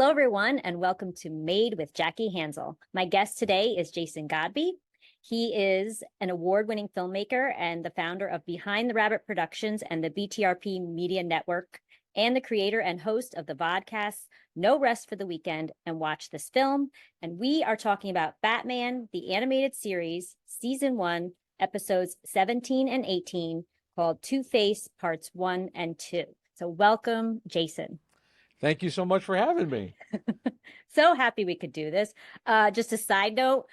Hello, everyone, and welcome to Made with Jackie Hansel. My guest today is Jason Godbey. He is an award-winning filmmaker and the founder of Behind the Rabbit Productions and the BTRP Media Network, and the creator and host of the vodcasts No Rest for the Weekend and Watch This Film. And we are talking about Batman, the animated series, Season 1, Episodes 17 and 18, called Two-Face Parts 1 and 2. So welcome, Jason. Thank you so much for having me. So happy we could do this. Just a side note,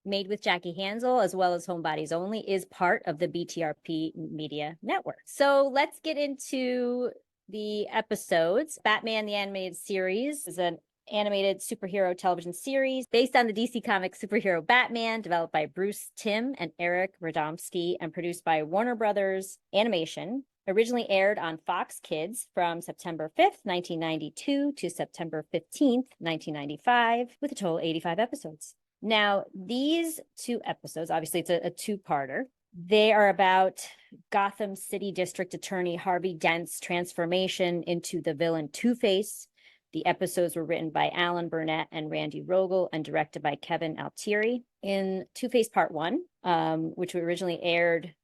Made with Jackie Hansel, as well as Homebodies Only, is part of the BTRP Media Network. So let's get into the episodes. Batman, the animated series, is an animated superhero television series based on the DC Comics superhero Batman, developed by Bruce Timm and Eric Radomski, and produced by Warner Brothers Animation. Originally aired on Fox Kids from September 5th, 1992 to September 15th, 1995, with a total of 85 episodes. Now, these two episodes, obviously it's a two-parter. They are about Gotham City District Attorney Harvey Dent's transformation into the villain Two-Face. The episodes were written by Alan Burnett and Randy Rogel and directed by Kevin Altieri. In Two-Face Part 1, which originally aired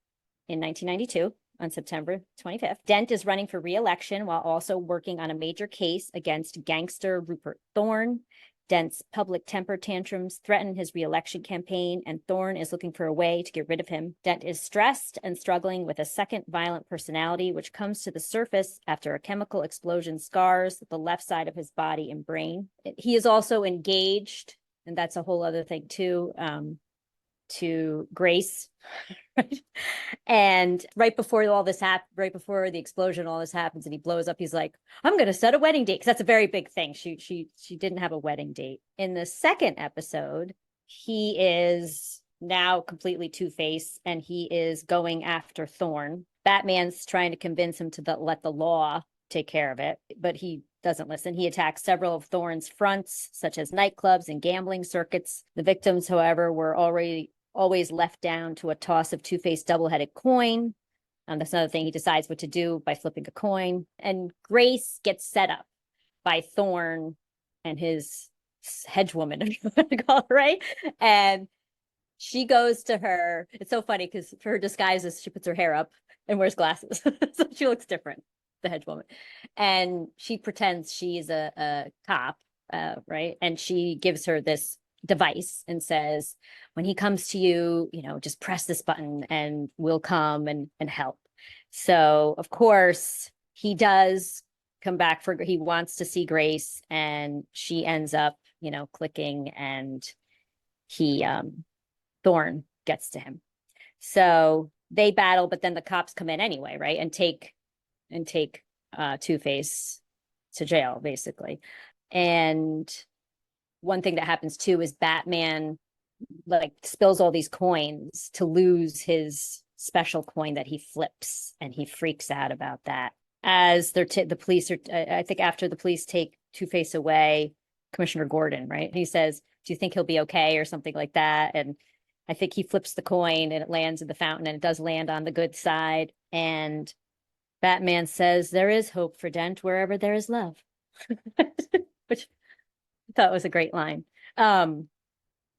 in 1992, on September 25th. Dent is running for re-election while also working on a major case against gangster Rupert Thorne. Dent's public temper tantrums threaten his re-election campaign, and Thorne is looking for a way to get rid of him. Dent is stressed and struggling with a second violent personality, which comes to the surface after a chemical explosion scars the left side of his body and brain. He is also engaged, and that's a whole other thing too, to Grace. Right? And right before all this happened, right before the explosion, all this happens, and he blows up, he's like, I'm going to set a wedding date, because that's a very big thing. She didn't have a wedding date. In the second episode, he is now completely Two-Face, and he is going after Thorne. Batman's trying to convince him to let the law take care of it, but he doesn't listen. He attacks several of Thorne's fronts, such as nightclubs and gambling circuits. The victims, however, were always left down to a toss of Two-Face double-headed coin. That's another thing. He decides what to do by flipping a coin. And Grace gets set up by Thorne and his hedgewoman, if you want to call her, right? And she goes to her. It's so funny because for her disguises, she puts her hair up and wears glasses. So she looks different, the hedgewoman. And she pretends she's a cop, right? And she gives her this device and says, when he comes to you, just press this button and we'll come and help. So of course he does come back he wants to see Grace, and she ends up, clicking, and Thorne gets to him. So they battle, but then the cops come in anyway, right? And take Two-Face to jail, basically. And one thing that happens too is Batman spills all these coins to lose his special coin that he flips, and he freaks out about that. As the police are, I think after the police take Two-Face away, Commissioner Gordon, right? He says, "Do you think he'll be okay?" or something like that. And I think he flips the coin and it lands in the fountain, and it does land on the good side. And Batman says, "There is hope for Dent wherever there is love," which I thought was a great line.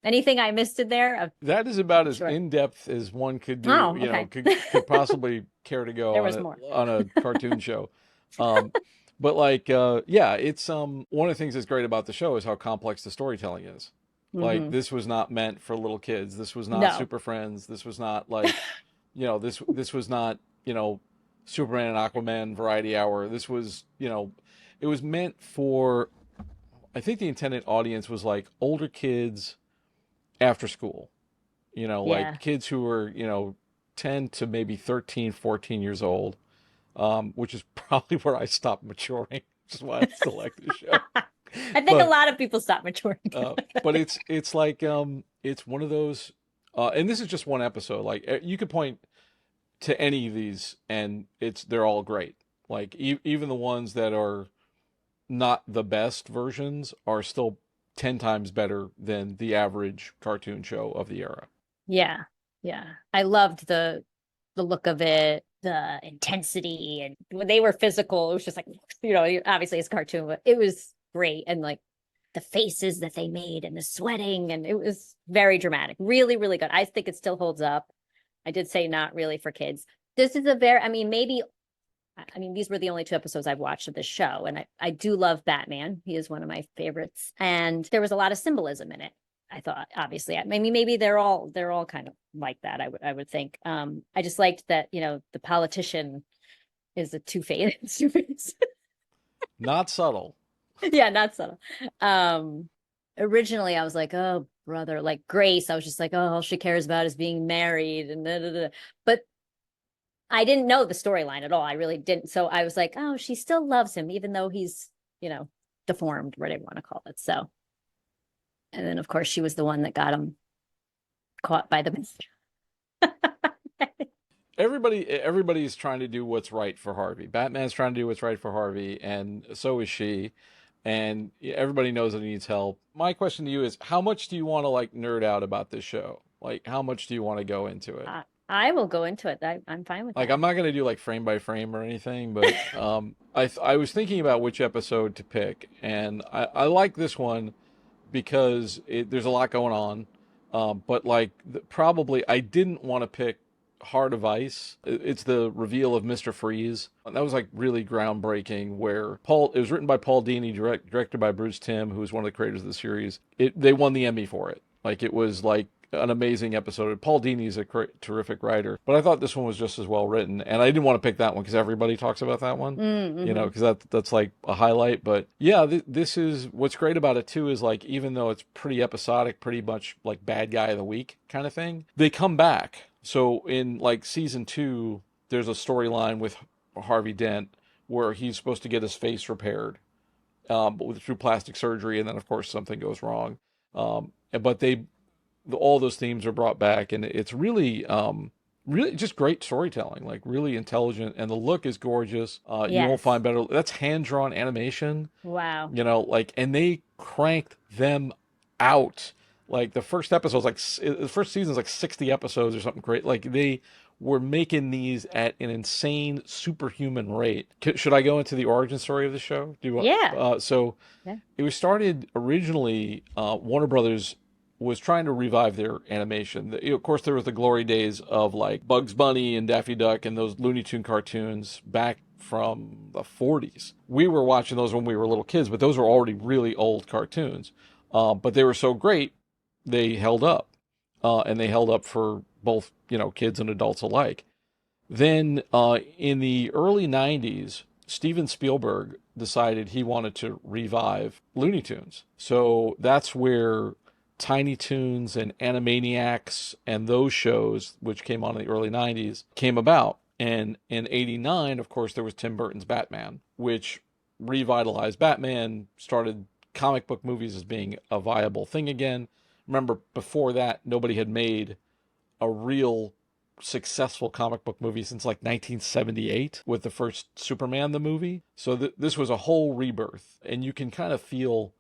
Anything I missed in there? That is about as in-depth as one could do, Oh, okay. could possibly care to go There was more. on a cartoon show. But yeah, it's one of the things that's great about the show is how complex the storytelling is. Like, this was not meant for little kids. This was not Super Friends. This was not this was not, Superman and Aquaman Variety Hour. This was, it was meant for, I think the intended audience was like older kids after school, like kids who were, 10 to maybe 13, 14 years old, which is probably where I stopped maturing, which is why I selected the show. I think a lot of people stop maturing. But it's like, it's one of those, and this is just one episode. Like, you could point to any of these and they're all great. Like, even the ones that are not the best versions are still 10 times better than the average cartoon show of the era. Yeah. I loved the look of it, the intensity, and when they were physical, it was just like, obviously it's a cartoon, but it was great. And like the faces that they made and the sweating, and it was very dramatic. Really, really good. I think it still holds up. I did say not really for kids. This is a very, I mean, maybe, I mean, these were the only 2 episodes I've watched of this show. And I do love Batman. He is one of my favorites. And there was a lot of symbolism in it. I thought, obviously, I mean, maybe they're all kind of like that. I would think. I just liked that, the politician is a two-faced. Not subtle. Yeah, not subtle. Originally I was like, oh brother, like Grace, I was just like, oh, all she cares about is being married and da, da, da. But I didn't know the storyline at all. I really didn't. So I was like, oh, she still loves him, even though he's, deformed, whatever you want to call it. So, and then of course she was the one that got him caught by the Everybody's trying to do what's right for Harvey. Batman's trying to do what's right for Harvey, and so is she. And everybody knows that he needs help. My question to you is, how much do you want to like nerd out about this show? Like, how much do you want to go into it? I will go into it. I'm fine with Like, that. I'm not gonna do like frame by frame or anything, but I was thinking about which episode to pick, and I like this one because there's a lot going on. But like probably I didn't want to pick Heart of Ice. It's the reveal of Mr. Freeze. That was like really groundbreaking. Where it was written by Paul Dini, directed by Bruce Timm, who was one of the creators of the series. They won the Emmy for it. Like it was like an amazing episode. Paul Dini's a terrific writer, but I thought this one was just as well written, and I didn't want to pick that one because everybody talks about that one, Mm-hmm. because that's like a highlight. But yeah, this is what's great about it too is like even though it's pretty episodic, pretty much like bad guy of the week kind of thing, they come back. So in like season 2, there's a storyline with Harvey Dent where he's supposed to get his face repaired, through plastic surgery, and then of course something goes wrong. But all those themes are brought back, and it's really really just great storytelling, like really intelligent, and the look is gorgeous. You won't Yes. find better. That's hand-drawn animation. Wow. Like, and they cranked them out. Like the first episode the first season is like 60 episodes or something great. Like they were making these at an insane superhuman rate. Should I go into the origin story of the show? Do you want? Yeah. So Yeah. it was started originally, Warner Brothers was trying to revive their animation. Of course, there was the glory days of like Bugs Bunny and Daffy Duck and those Looney Tune cartoons back from the 40s. We were watching those when we were little kids, but those were already really old cartoons. But they were so great, they held up. And they held up for both, kids and adults alike. Then in the early 90s, Steven Spielberg decided he wanted to revive Looney Tunes. So that's where Tiny Toons and Animaniacs and those shows, which came on in the early 90s, came about. And in 89, of course, there was Tim Burton's Batman, which revitalized Batman, started comic book movies as being a viable thing again. Remember, before that, nobody had made a real successful comic book movie since like 1978 with the first Superman the movie. So this was a whole rebirth, and you can kind of feel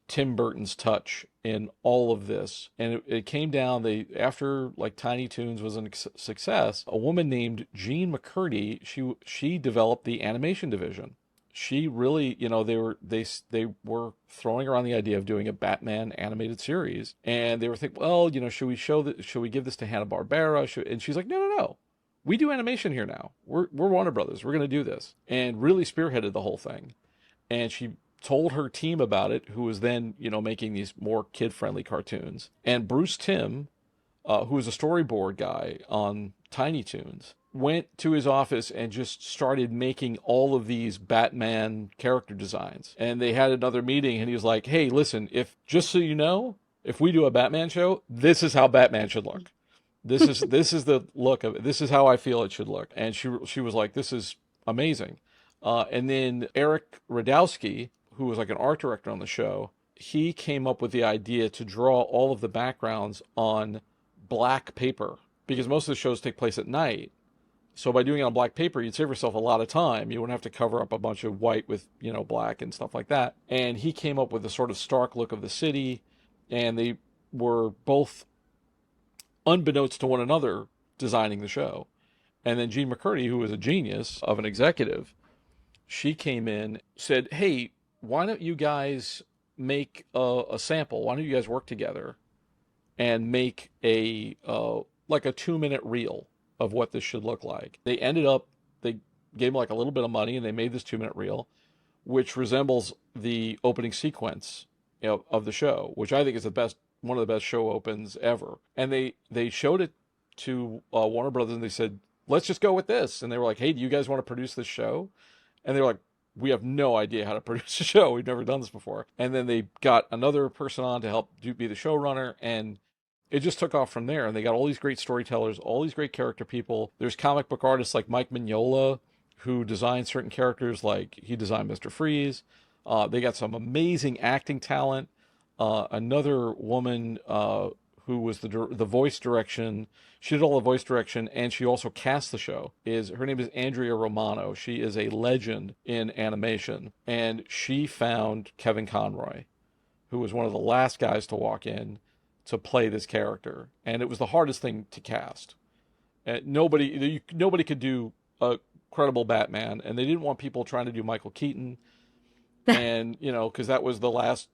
Tim Burton's touch in all of this. And it came down, after like Tiny Toons was a success, a woman named Jean McCurdy, she developed the animation division. She really, they were throwing around the idea of doing a Batman animated series, and they were thinking, well, should we give this to Hanna-Barbera? And she's like, no, we do animation here now. We're Warner Brothers. We're going to do this, and really spearheaded the whole thing. And she told her team about it, who was then, making these more kid-friendly cartoons. And Bruce Timm, who was a storyboard guy on Tiny Toons, went to his office and just started making all of these Batman character designs. And they had another meeting, and he was like, hey, listen, just so you know, if we do a Batman show, this is how Batman should look. This is the look of it. This is how I feel it should look. And she was like, this is amazing. And then Eric Radowski, who was like an art director on the show, he came up with the idea to draw all of the backgrounds on black paper, because most of the shows take place at night. So by doing it on black paper, you'd save yourself a lot of time. You wouldn't have to cover up a bunch of white with, black and stuff like that. And he came up with a sort of stark look of the city, and they were both, unbeknownst to one another, designing the show. And then Jean McCurdy, who was a genius of an executive, she came in, said, hey, why don't you guys make a sample? Why don't you guys work together and make a like a 2-minute reel of what this should look like? They gave him like a little bit of money and they made this 2-minute reel, which resembles the opening sequence, of the show, which I think is one of the best show opens ever. And they showed it to Warner Brothers and they said, let's just go with this. And they were like, hey, do you guys want to produce this show? And they were like, we have no idea how to produce a show. We've never done this before. And then they got another person on to help be the showrunner, and it just took off from there. And they got all these great storytellers, all these great character people. There's comic book artists like Mike Mignola, who designed certain characters, like he designed Mr. Freeze. They got some amazing acting talent. Another woman who was the voice direction. She did all the voice direction, and she also cast the show. Her name is Andrea Romano. She is a legend in animation, and she found Kevin Conroy, who was one of the last guys to walk in to play this character, and it was the hardest thing to cast. Nobody could do a credible Batman, and they didn't want people trying to do Michael Keaton, and because that was the last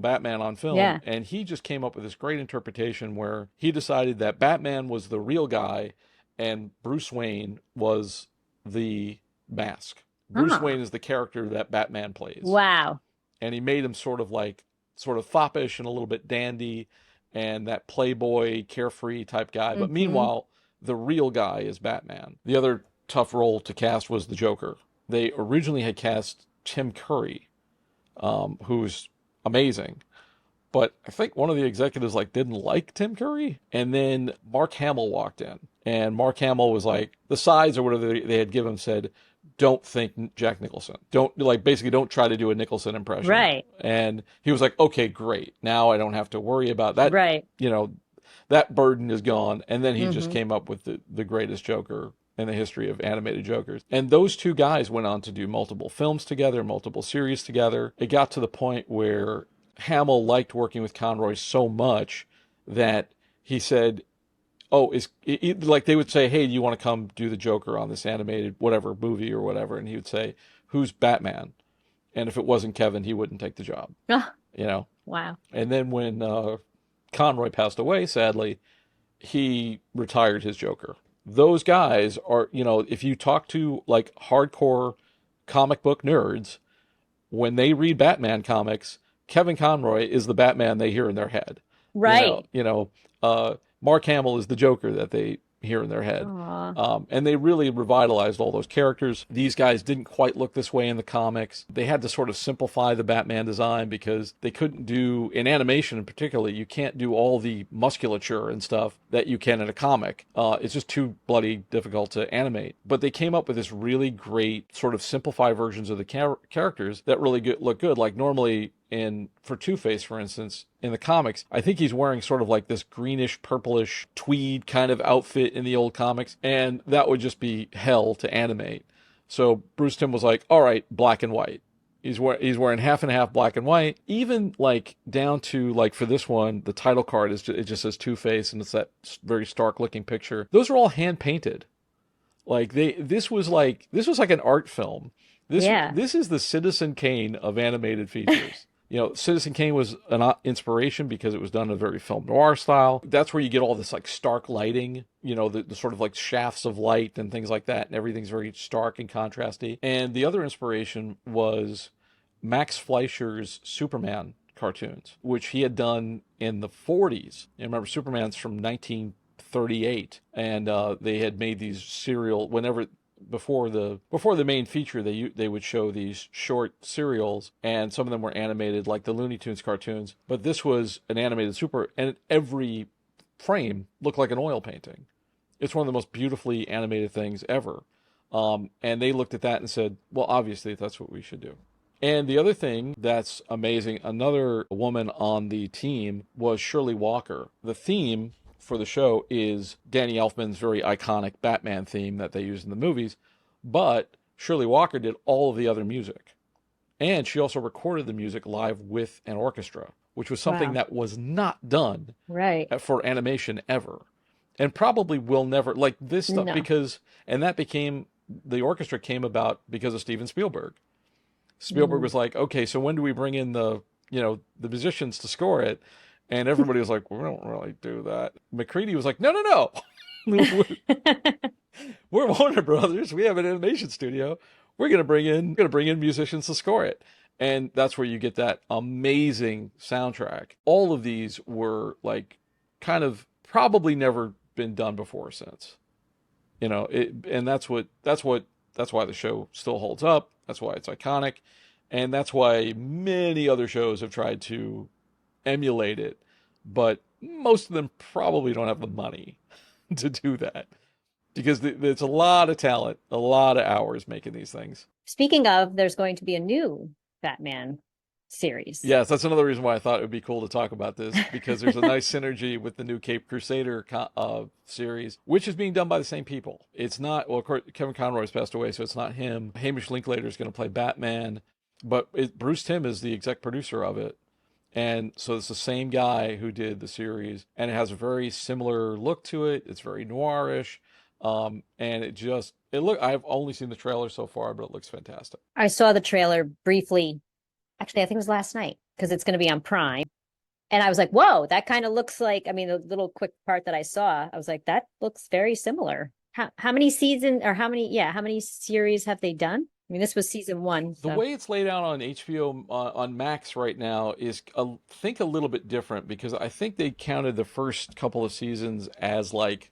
Batman on film. Yeah. And he just came up with this great interpretation where he decided that Batman was the real guy and Bruce Wayne was the mask. Bruce Wayne is the character that Batman plays. Wow. And he made him sort of foppish and a little bit dandy and that playboy, carefree type guy. But meanwhile, the real guy is Batman. The other tough role to cast was the Joker. They originally had cast Tim Curry, who's amazing, but I think one of the executives didn't like Tim Curry, and then Mark Hamill walked in, and Mark Hamill was like, the sides or whatever they had given him said, don't think Jack Nicholson, basically don't try to do a Nicholson impression, right? And he was like, okay, great, now I don't have to worry about that, right? That burden is gone. And then he just came up with the greatest Joker in the history of animated Jokers. And those two guys went on to do multiple films together, multiple series together. It got to the point where Hamill liked working with Conroy so much that he said, they would say, hey, do you want to come do the Joker on this animated whatever movie or whatever? And he would say, who's Batman? And if it wasn't Kevin, he wouldn't take the job. Wow. And then when Conroy passed away, sadly, he retired his Joker. Those guys are, if you talk to hardcore comic book nerds, when they read Batman comics, Kevin Conroy is the Batman they hear in their head. Right. Mark Hamill is the Joker that they hear in their head. And they really revitalized all those characters. These guys didn't quite look this way in the comics. They had to sort of simplify the Batman design because they couldn't do, in animation in particular, you can't do all the musculature and stuff that you can in a comic. It's just too bloody difficult to animate. But they came up with this really great sort of simplified versions of the characters that really look good. Like normally for Two-Face, for instance, in the comics, I think he's wearing sort of this greenish, purplish tweed kind of outfit in the old comics, and that would just be hell to animate. So Bruce Timm was like, all right, black and white. He's wearing half and half black and white, even down to for this one, the title card it just says Two-Face, and it's that very stark looking picture. Those are all hand painted. This was like an art film. This is the Citizen Kane of animated features. Citizen Kane was an inspiration because it was done in a very film noir style. That's where you get all this stark lighting, the sort of shafts of light and things like that, and everything's very stark and contrasty. And the other inspiration was Max Fleischer's Superman cartoons, which he had done in the 40s. Remember, Superman's from 1938, and they had made these serial before the main feature, they would show these short serials, and some of them were animated like the Looney Tunes cartoons, but this was an animated and every frame looked like an oil painting. It's one of the most beautifully animated things ever. And they looked at that and said, well, obviously that's what we should do. And the other thing that's amazing, another woman on the team was Shirley Walker. The theme for the show is Danny Elfman's very iconic Batman theme that they use in the movies, but Shirley Walker did all of the other music. And she also recorded the music live with an orchestra, which was something that was not done for animation ever. And probably will never, this stuff, because the orchestra came about because of Steven Spielberg. Spielberg was like, okay, so when do we bring in the musicians to score it? And everybody was like, we don't really do that. McCready was like, no, no, no. We're Warner Brothers. We have an animation studio. We're gonna bring in musicians to score it. And that's where you get that amazing soundtrack. All of these were like kind of probably never been done before or since. And that's why the show still holds up. That's why it's iconic. And that's why many other shows have tried to emulate it, but most of them probably don't have the money to do that because it's a lot of talent, a lot of hours making these things. Speaking of, there's going to be a new Batman series. Yes, that's another reason why I thought it would be cool to talk about this, because there's a nice synergy with the new Cape Crusader series, which is being done by the same people. It's not, well, of course, Kevin Conroy's passed away, so it's not him. Hamish Linklater is going to play Batman, but Bruce Timm is the exec producer of it. And so it's the same guy who did the series, and it has a very similar look to it. It's very noirish. And I've only seen the trailer so far, but it looks fantastic. I saw the trailer briefly. Actually, I think it was last night because it's going to be on Prime. And I was like, whoa, that kind of looks like, I mean, the little quick part that I saw, I was like, that looks very similar. How many seasons or how many series have they done? I mean, this was season 1. So. The way it's laid out on HBO, on Max right now is, I think, a little bit different, because I think they counted the first couple of seasons as like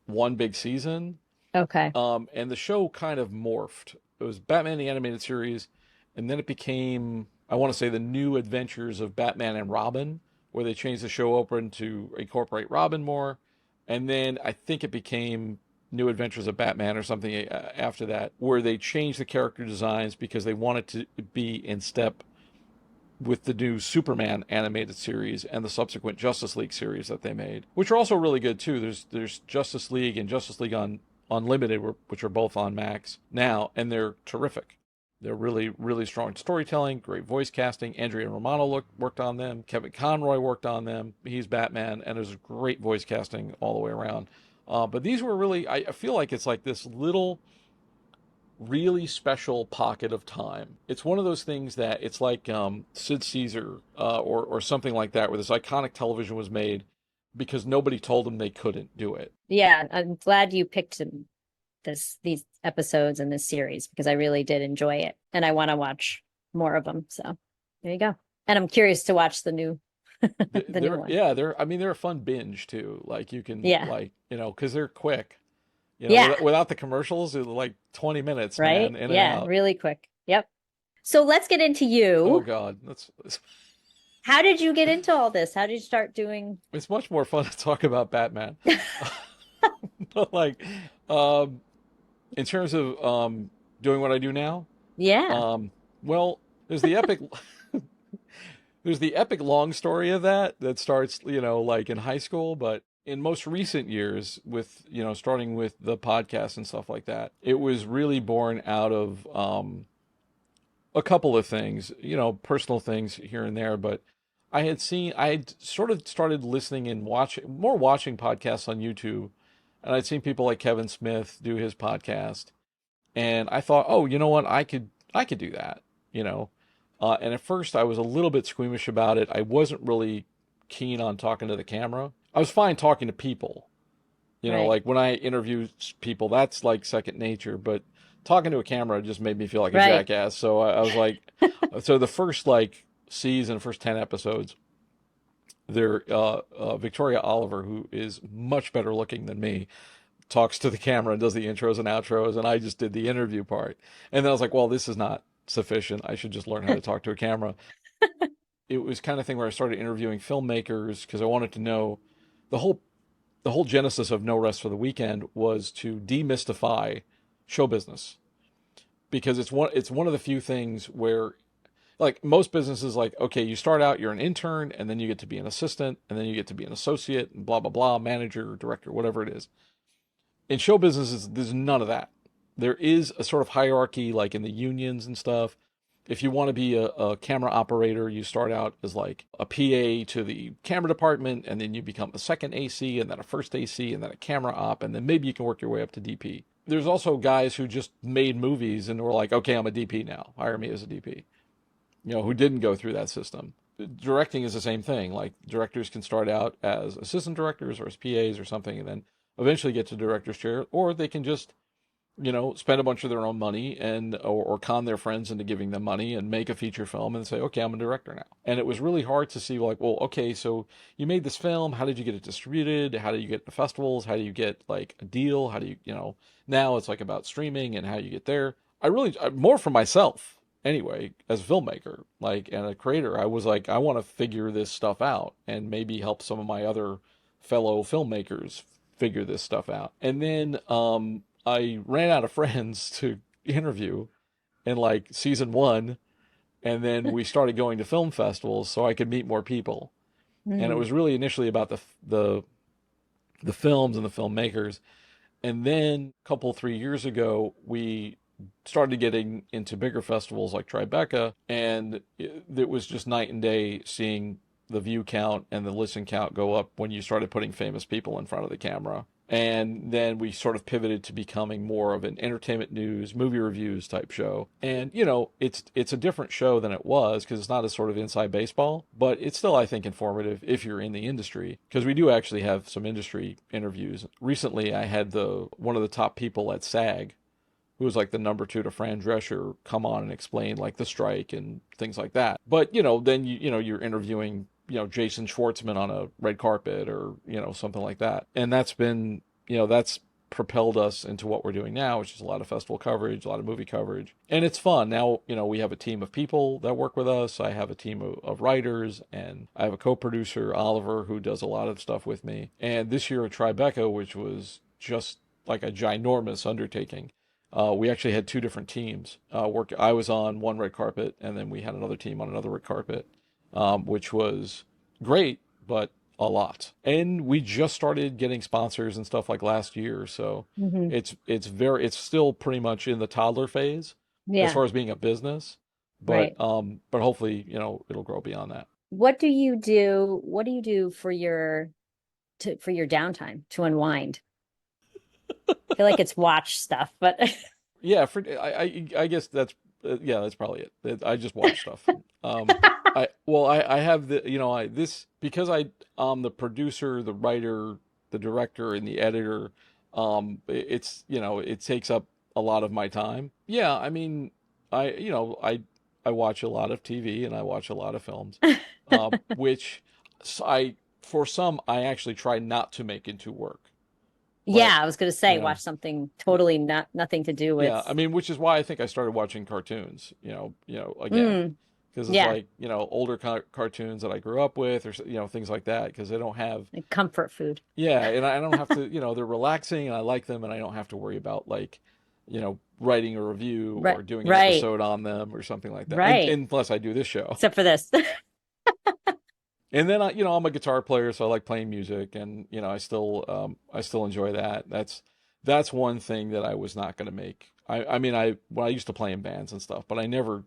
one big season. Okay. And the show kind of morphed. It was Batman the Animated Series, and then it became, I want to say, the New Adventures of Batman and Robin, where they changed the show open to incorporate Robin more. And then I think it became New Adventures of Batman or something after that, where they changed the character designs because they wanted to be in step with the new Superman animated series and the subsequent Justice League series that they made, which are also really good too. There's Justice League and Justice League Unlimited, which are both on Max now, and they're terrific. They're really, really strong storytelling, great voice casting. Andrea Romano worked on them. Kevin Conroy worked on them. He's Batman, and there's great voice casting all the way around. But these were really, I feel like it's like this little, really special pocket of time. It's one of those things that it's like Sid Caesar or something like that, where this iconic television was made because nobody told them they couldn't do it. Yeah, I'm glad you picked these episodes in this series because I really did enjoy it and I want to watch more of them. So there you go. And I'm curious to watch the new new one. Yeah, they're a fun binge too. Like you can because they're quick. Without the commercials, it's like 20 minutes, right? Man, in and out. Really quick. Yep. So let's get into you. Oh God, how did you get into all this? How did you start doing? It's much more fun to talk about Batman. But like, in terms of doing what I do now, well, there's the epic, long story of that starts, like in high school, but in most recent years, with starting with the podcast and stuff like that, it was really born out of a couple of things, personal things here and there, but I had sort of started listening and watching podcasts on YouTube, and I'd seen people like Kevin Smith do his podcast, and I thought, oh, you know what, I could do that, and at first I was a little bit squeamish about it. I wasn't really keen on talking to the camera. I was fine talking to people, right. Like when I interview people, that's like second nature, but talking to a camera just made me feel like a right. jackass. So I was like, so the first season, first 10 episodes, there, Victoria Oliver, who is much better looking than me, talks to the camera and does the intros and outros, and I just did the interview part. And then I was like, well, this is not sufficient. I should just learn how to talk to a camera. It was kind of thing where I started interviewing filmmakers because I wanted to know the whole genesis of No Rest for the Weekend was to demystify show business, because it's one of the few things where, like, most businesses, like, okay, you start out, you're an intern, and then you get to be an assistant, and then you get to be an associate, and blah, blah, blah, manager, director, whatever it is. In show businesses, there's none of that. There is a sort of hierarchy, like in the unions and stuff. If you want to be a camera operator, you start out as like a PA to the camera department, and then you become a second AC, and then a first AC, and then a camera op, and then maybe you can work your way up to DP. there's also guys who just made movies and were like, okay, I'm a DP now. Hire me as a DP. Who didn't go through that system. Directing is the same thing. Like directors can start out as assistant directors or as PAs or something, and then eventually get to director's chair, or they can just spend a bunch of their own money and or con their friends into giving them money and make a feature film and say, okay, I'm a director now. And it was really hard to see like, well, okay, so you made this film. How did you get it distributed? How do you get to festivals? How do you get like a deal? How do now it's like about streaming and how you get there. More for myself anyway, as a filmmaker, like, and a creator, I was like, I want to figure this stuff out and maybe help some of my other fellow filmmakers figure this stuff out. And then, I ran out of friends to interview in like season 1, and then we started going to film festivals so I could meet more people. And it was really initially about the films and the filmmakers. And then a couple 3 years ago, we started getting into bigger festivals like Tribeca, and it was just night and day seeing the view count and the listen count go up when you started putting famous people in front of the camera. And then we sort of pivoted to becoming more of an entertainment news, movie reviews type show. And, it's a different show than it was because it's not as sort of inside baseball, but it's still, I think, informative if you're in the industry, because we do actually have some industry interviews. Recently, I had one of the top people at SAG, who was like the number 2 to Fran Drescher, come on and explain like the strike and things like that. But, then you're interviewing Jason Schwartzman on a red carpet or, something like that. And that's been, that's propelled us into what we're doing now, which is a lot of festival coverage, a lot of movie coverage. And it's fun. Now, we have a team of people that work with us. I have a team of writers, and I have a co-producer, Oliver, who does a lot of stuff with me. And this year at Tribeca, which was just like a ginormous undertaking, we actually had 2 different teams work. I was on one red carpet, and then we had another team on another red carpet. Which was great, but a lot. And we just started getting sponsors and stuff like last year, so it's still pretty much in the toddler phase as far as being a business, but but hopefully it'll grow beyond that. What do you do? What do you do for your downtime to unwind? I feel like it's watch stuff, but Yeah, I guess that's that's probably it. I just watch stuff. I have because I'm the producer, the writer, the director, and the editor. It takes up a lot of my time. Yeah, I mean, I watch a lot of TV and I watch a lot of films, which for some I actually try not to make into work. Yeah, I was going to say, watch something totally nothing to do with. Yeah, I mean, which is why I think I started watching cartoons, again, because it's like, older cartoons that I grew up with, or, things like that, because they don't have like comfort food. Yeah, and I don't have to, they're relaxing and I like them, and I don't have to worry about like, writing a review or doing an episode on them or something like that. Right. Unless I do this show. Except for this. And then I'm a guitar player, so I like playing music, and I still enjoy that. That's one thing that I was not going to make. I mean, when I used to play in bands and stuff, but I never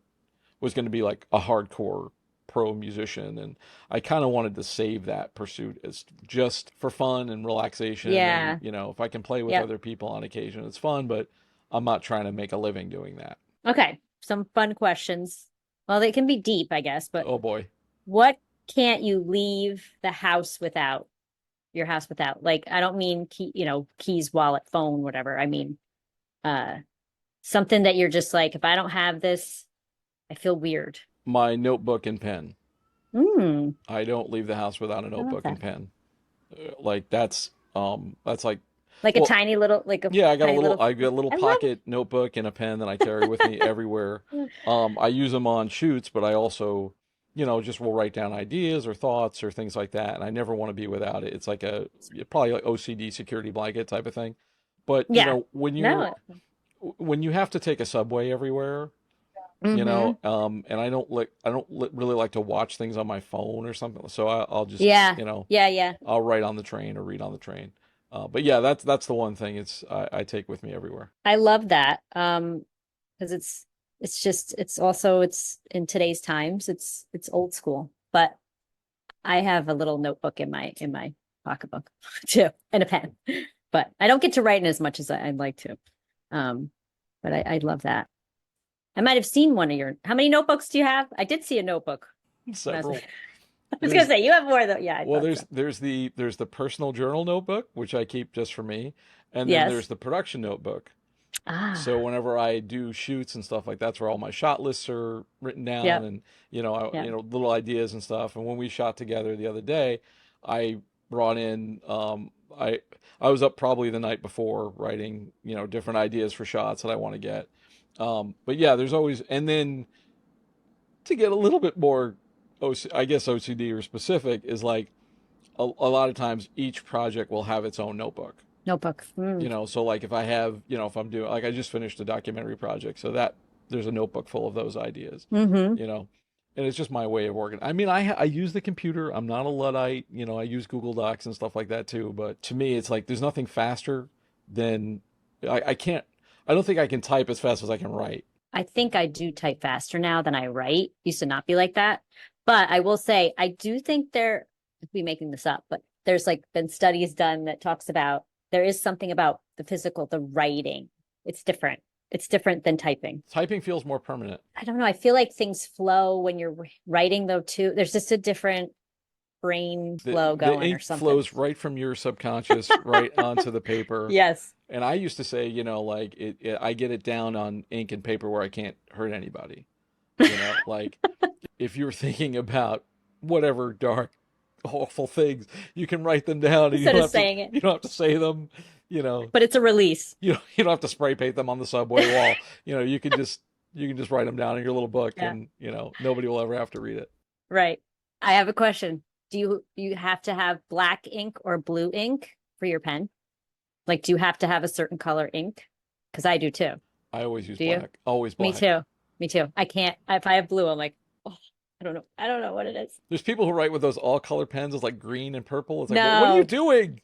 was going to be like a hardcore pro musician, and I kind of wanted to save that pursuit as just for fun and relaxation. Yeah. And, if I can play with other people on occasion, it's fun, but I'm not trying to make a living doing that. Okay, some fun questions. Well, they can be deep, I guess, but oh boy, what can't you leave the house without? Your house without? Like, I don't mean keys, wallet, phone, whatever. I mean, something that you're just like, if I don't have this, I feel weird. My notebook and pen. I don't leave the house without a notebook and pen. Like that's like a tiny little I got a little pocket notebook and a pen that I carry with me everywhere. I use them on shoots, but I also just will write down ideas or thoughts or things like that. And I never want to be without it. It's like probably like OCD security blanket type of thing. But, when you have to take a subway everywhere, and I don't really like to watch things on my phone or something. So I'll just, I'll write on the train or read on the train. But yeah, that's the one thing I take with me everywhere. I love that. Because it's in today's times, it's old school, but I have a little notebook in my pocketbook too, and a pen, but I don't get to write in as much as I'd like to. But I love that. I might have seen one of how many notebooks do you have? I did see a notebook. Several. I was gonna say you have more though. Yeah, I Well, thought so. there's the personal journal notebook, which I keep just for me, and then Yes. there's the production notebook. So Ah, whenever I do shoots and stuff like that's where all my shot lists are written down, yep, and yep. little ideas and stuff. And when we shot together the other day, I brought in I was up probably the night before writing different ideas for shots that I want to get. But yeah, there's always, and then to get a little bit more I guess OCD or specific is like a lot of times each project will have its own notebook. Notebook. So like if I have, if I'm doing, like I just finished a documentary project, so that there's a notebook full of those ideas, Mm-hmm. you know, and it's just my way of organizing. I mean, I use the computer. I'm not a Luddite, I use Google Docs and stuff like that too. But to me, it's like there's nothing faster than I can't. I don't think I can type as fast as I can write. I think I do type faster now than I write. Used to not be like that. But I will say, I do think I'd be making this up, but there's like been studies done that talks about there is something about the physical, the writing. It's different. It's different than typing. Typing feels more permanent. I don't know. I feel like things flow when you're writing though too. There's just a different brain flow The going or ink something. flows right from your subconscious right onto the paper. Yes. And I used to say, like I get it down on ink and paper where I can't hurt anybody. Like if you're thinking about whatever dark, awful things, you can write them down, and Instead of saying it. You don't have to say them. But it's a release. You don't have to spray paint them on the subway wall. You can just write them down in your little book, Yeah. and nobody will ever have to read it. Right. I have a question. Do you have to have black ink or blue ink for your pen? Like, do you have to have a certain color ink? Because I do too. I always use Do you? black. Always Me black. too. Me too. I can't. If I have blue, I'm like, oh, I don't know. I don't know what it is. There's people who write with those all color pens. It's like green and purple. It's like, what are you No, doing?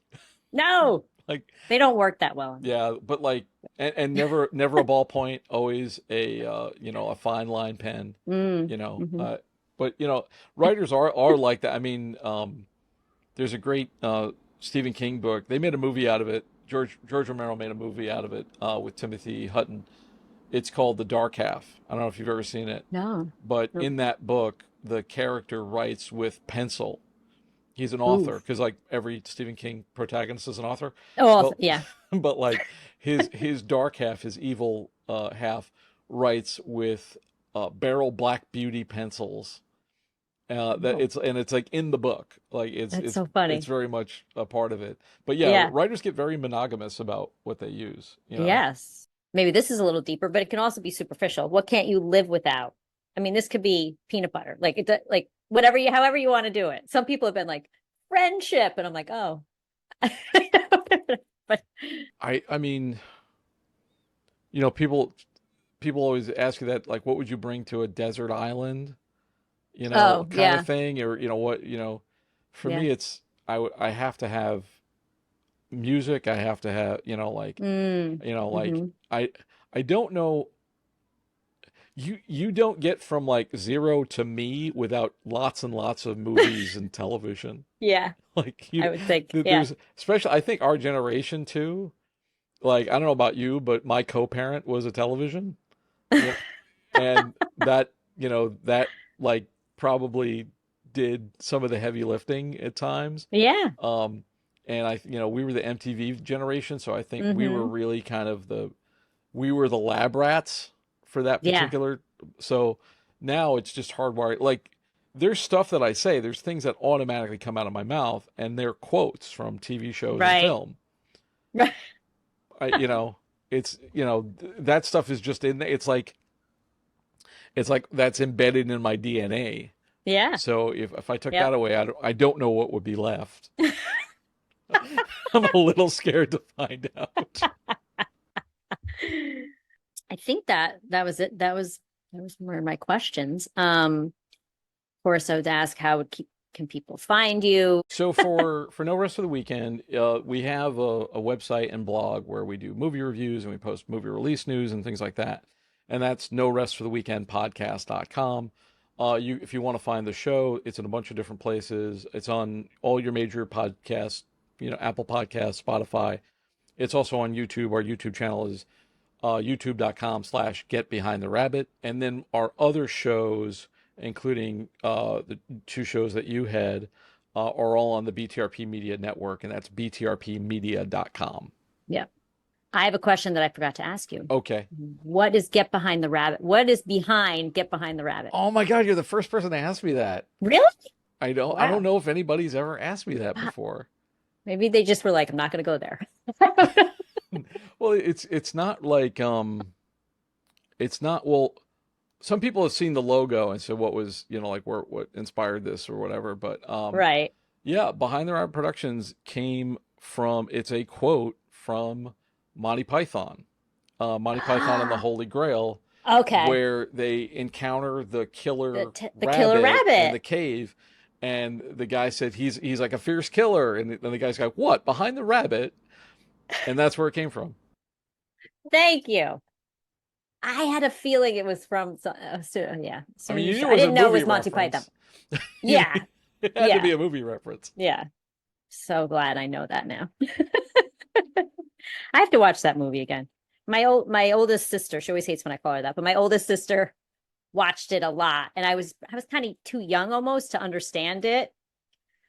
no, Like, they don't work that well. yeah, but like, and never a ballpoint. Always a fine line pen. Mm, You know, hmm. but writers are like that. I mean, there's a great Stephen King book. They made a movie out of it. George Romero made a movie out of it with Timothy Hutton. It's called The Dark Half. I don't know if you've ever seen it, No. but Nope. in that book, the character writes with pencil. He's an Ooh. author because like every Stephen King protagonist is an author. Oh, Well, yeah. but like his dark half, his evil half, writes with barrel black beauty pencils. That Oh, it's like in the book, like that's so it's funny. very much a part of it. But yeah, Yeah. writers get very monogamous about what they use. Yes. Maybe this is a little deeper, but it can also be superficial. What can't you live without? I mean, this could be peanut butter, like like whatever however you want to do it. Some people have been like friendship, and I'm like, oh, but I mean, people always ask you that, like, what would you bring to a desert island, oh kind of yeah, thing, or what, for yeah. me, it's I have to have music. I have to have, like Hmm. I don't know. You don't get from like zero to me without lots and lots of movies and television. Yeah, Like I would think, yeah. there's especially I think our generation too. Like I don't know about you, but my co-parent was a television. Yeah, and that like probably did some of the heavy lifting at times. Yeah. Um, and we were the MTV generation, so I think we were Hmm. really we were the lab rats for that Yeah. particular. So now it's just hardwired. Like there's stuff that I say, there's things that automatically come out of my mouth, and they're quotes from TV shows and Right. film. Right. I, it's that stuff is just in there. It's like that's embedded in my DNA. Yeah. So if I took that Yep. away, I don't know what would be left. I'm a little scared to find out. I think that was it. That was more of my questions. Of course, I would ask can people find you? So for No Rest for the Weekend, we have a website and blog where we do movie reviews and we post movie release news and things like that. And that's no rest for the weekend podcast.com. If you want to find the show, it's in a bunch of different places. It's on all your major podcasts, Apple Podcasts, Spotify. It's also on YouTube. Our YouTube channel is youtube.com/getbehindtherabbit. And then our other shows, including the 2 shows that you had, are all on the BTRP Media Network, and that's btrpmedia.com. Yeah. I have a question that I forgot to ask you. Okay. What is Get Behind the Rabbit? What is behind Get Behind the Rabbit? Oh my God, you're the first person to ask me that. Really? I don't. Wow. I don't know if anybody's ever asked me that before. Maybe they just were like, I'm not going to go there. Well, it's not like it's not. Well, some people have seen the logo and said what was, like what inspired this or whatever. But right. Yeah, Behind the Rabbit Productions came from. It's a quote from Monty Python. Monty Python and the Holy Grail. Okay. Where they encounter the killer killer rabbit in the cave, and the guy said he's like a fierce killer, and then the guy's like, "What? Behind the rabbit?" And that's where it came from. Thank you. I had a feeling it was from. Yeah. I mean, you knew I didn't know it was reference. Monty Python. Yeah. It had to be a movie reference. Yeah. So glad I know that now. I have to watch that movie again. My oldest sister, she always hates when I call her that, but my oldest sister watched it a lot, and I was kind of too young almost to understand it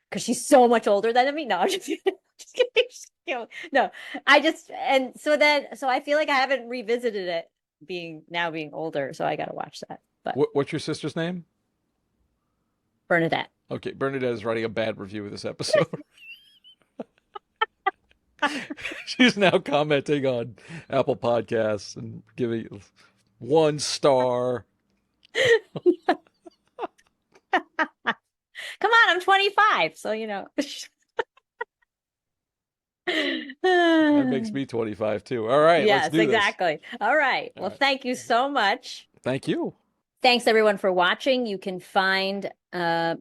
because she's so much older than me. No, I'm just kidding. No, so I feel like I haven't revisited it being older, so I got to watch that. But what's your sister's name? Bernadette. Okay, Bernadette is writing a bad review of this episode. She's now commenting on Apple Podcasts and giving 1 star. Come on, I'm 25, so That makes me 25 too. All right, yes, let's do this. Exactly. All right. Well, thank you so much. Thank you. Thanks everyone for watching. You can find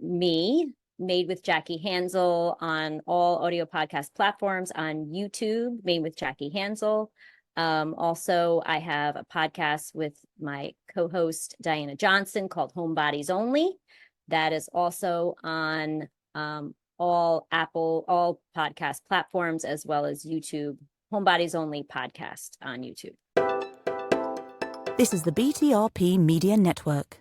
me, Made with Jackie Hansel, on all audio podcast platforms, on YouTube, Made with Jackie Hansel. Also, I have a podcast with my co-host Diana Johnson called Homebodies Only. That is also on all podcast platforms, as well as YouTube, Homebodies Only podcast on YouTube. This is the BTRP Media Network.